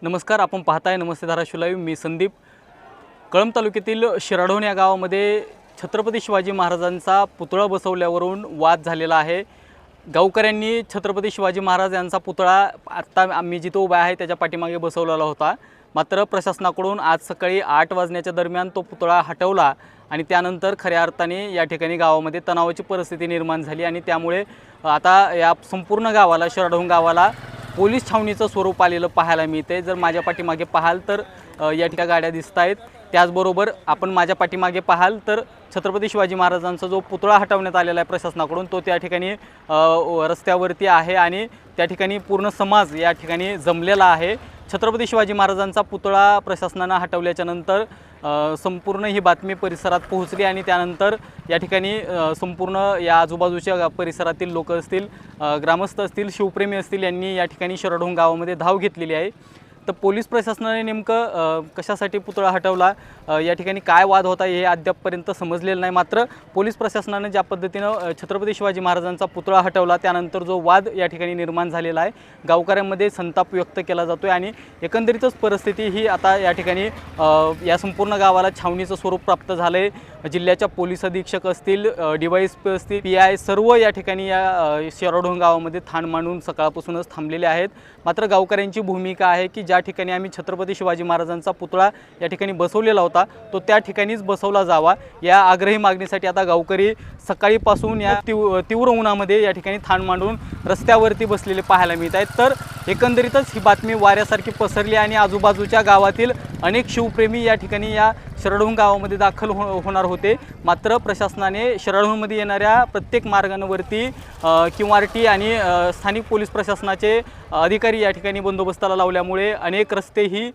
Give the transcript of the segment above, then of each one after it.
नमस्कार, आपण पाहताय नमस्ते धाराशिव लाईव्ह. मी संदीप. कळंब तालुक्यातील शिराढोण या गावामध्ये छत्रपती शिवाजी महाराजांचा पुतळा बसवल्यावरून वाद झालेला आहे. गावकऱ्यांनी छत्रपती शिवाजी महाराज यांचा पुतळा आत्ता आम्ही जिथे उभा आहे त्याच्या पाठीमागे बसवलेला होता. मात्र प्रशासनाकडून आज सकाळी 8 वाजण्याच्या दरम्यान तो पुतळा हटवला आणि त्यानंतर खऱ्या अर्थाने या ठिकाणी गावामध्ये तणावाची परिस्थिती निर्माण झाली आणि त्यामुळे आता या संपूर्ण गावाला, शिराढोण गावाला पोलीस छावणीचं स्वरूप आलेलं पाहायला मिळते. जर माझ्या पाठीमागे पाहाल तर या ठिकाणी गाड्या दिसत आहेत. त्याचबरोबर आपण माझ्या पाठीमागे पाहाल तर छत्रपती शिवाजी महाराजांचा जो पुतळा हटवण्यात आलेला आहे प्रशासनाकडून, तो त्या ठिकाणी रस्त्यावरती आहे आणि त्या ठिकाणी पूर्ण समाज या ठिकाणी जमलेला आहे. छत्रपती शिवाजी महाराजांचा पुतळा प्रशासनानं हटवल्याच्या नंतर संपूर्ण ही बातमी परिसरात पोहोचली आणि त्यानंतर या ठिकाणी संपूर्ण या आजूबाजूच्या परिसरातील लोक असतील, ग्रामस्थ असतील, शिवप्रेमी असतील, यांनी या ठिकाणी शिराढोण गावामध्ये धाव घेतलेली आहे. तर पोलीस प्रशासनाने नेमकं कशासाठी पुतळा हटवला, या ठिकाणी काय वाद होता हे अद्यापपर्यंत समजलेलं नाही. मात्र पोलीस प्रशासनाने ज्या पद्धतीनं छत्रपती शिवाजी महाराजांचा पुतळा हटवला त्यानंतर जो वाद या ठिकाणी निर्माण झालेला आहे, गावकऱ्यांमध्ये संताप व्यक्त केला जातो आहे आणि एकंदरीतच परिस्थिती ही आता या ठिकाणी या संपूर्ण गावाला छावणीचं स्वरूप प्राप्त झालं आहे. जिल्ह्याच्या पोलीस अधीक्षक असतील, DYSP असतील, PI सर्व या ठिकाणी या शिराढोण गावामध्ये ठाण मांडून सकाळपासूनच थांबलेले आहेत. मात्र गावकऱ्यांची भूमिका आहे की ज्या ठिकाणी आम्ही छत्रपती शिवाजी महाराजांचा पुतळा या ठिकाणी बसवलेला होता तो त्या ठिकाणीच बसवला जावा, या आग्रही मागणीसाठी आता गावकरी सकाळीपासून या तीव्र उन्हामध्ये या ठिकाणी ठाण मांडून रस्त्यावरती बसलेले पाहायला मिळत आहेत. तर एकंदरीतच ही बातमी वाऱ्यासारखी पसरली आणि आजूबाजूच्या गावातील अनेक शिवप्रेमी या ठिकाणी या शिराढोण गावामध्ये दाखल होणार होते. मात्र प्रशासनाने शिराढोणमध्ये येणाऱ्या प्रत्येक मार्गांवरती QRT आणि स्थानिक पोलीस प्रशासनाचे अधिकारी या ठिकाणी बंदोबस्ताला लावल्यामुळे अनेक रस्तेही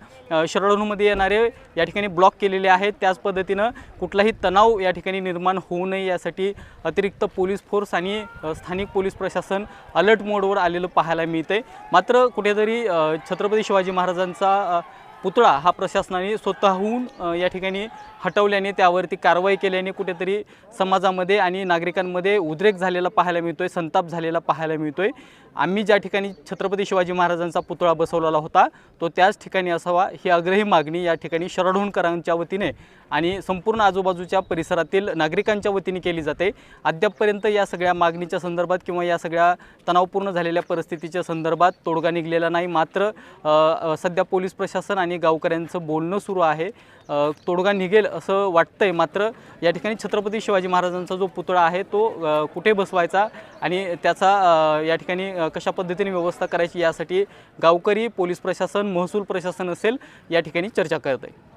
शिराढोणमध्ये येणारे या ठिकाणी ब्लॉक केलेले आहेत. त्याच पद्धतीनं कुठलाही तणाव या ठिकाणी निर्माण होऊ नये यासाठी अतिरिक्त पोलीस फोर्स आणि स्थानिक पोलीस प्रशासन अलर्ट मोडवर आलेलं पाहायला मिळते. मात्र कुठेतरी छत्रपती शिवाजी महाराजांचा पुतळा हा प्रशासनाने स्वतःहून या ठिकाणी हटवल्याने, त्यावरती कारवाई केल्याने कुठेतरी समाजामध्ये आणि नागरिकांमध्ये उद्रेक झालेला पाहायला मिळतोय, संताप झालेला पाहायला मिळतोय. आम्ही ज्या ठिकाणी छत्रपती शिवाजी महाराजांचा पुतळा बसवलेला होता तो त्याच ठिकाणी असावा ही आग्रही मागणी या ठिकाणी शिराढोणकरांच्या वतीने आणि संपूर्ण आजूबाजूच्या परिसरातील नागरिकांच्या वतीने केली जाते. अद्यापपर्यंत या सगळ्या मागणीच्या संदर्भात किंवा या सगळ्या तणावपूर्ण झालेल्या परिस्थितीच्या संदर्भात तोडगा निघालेला नाही. मात्र सध्या पोलीस प्रशासन आणि गावकऱ्यांचं बोलणं सुरू आहे. तोडगा निघेल असं वाटतंय. मात्र या ठिकाणी छत्रपती शिवाजी महाराजांचा जो पुतळा आहे तो कुठे बसवायचा आणि त्याचा या ठिकाणी कशा पद्धतीने व्यवस्था करायची यासाठी गावकरी, पोलीस प्रशासन, महसूल प्रशासन असेल या ठिकाणी चर्चा करत आहे.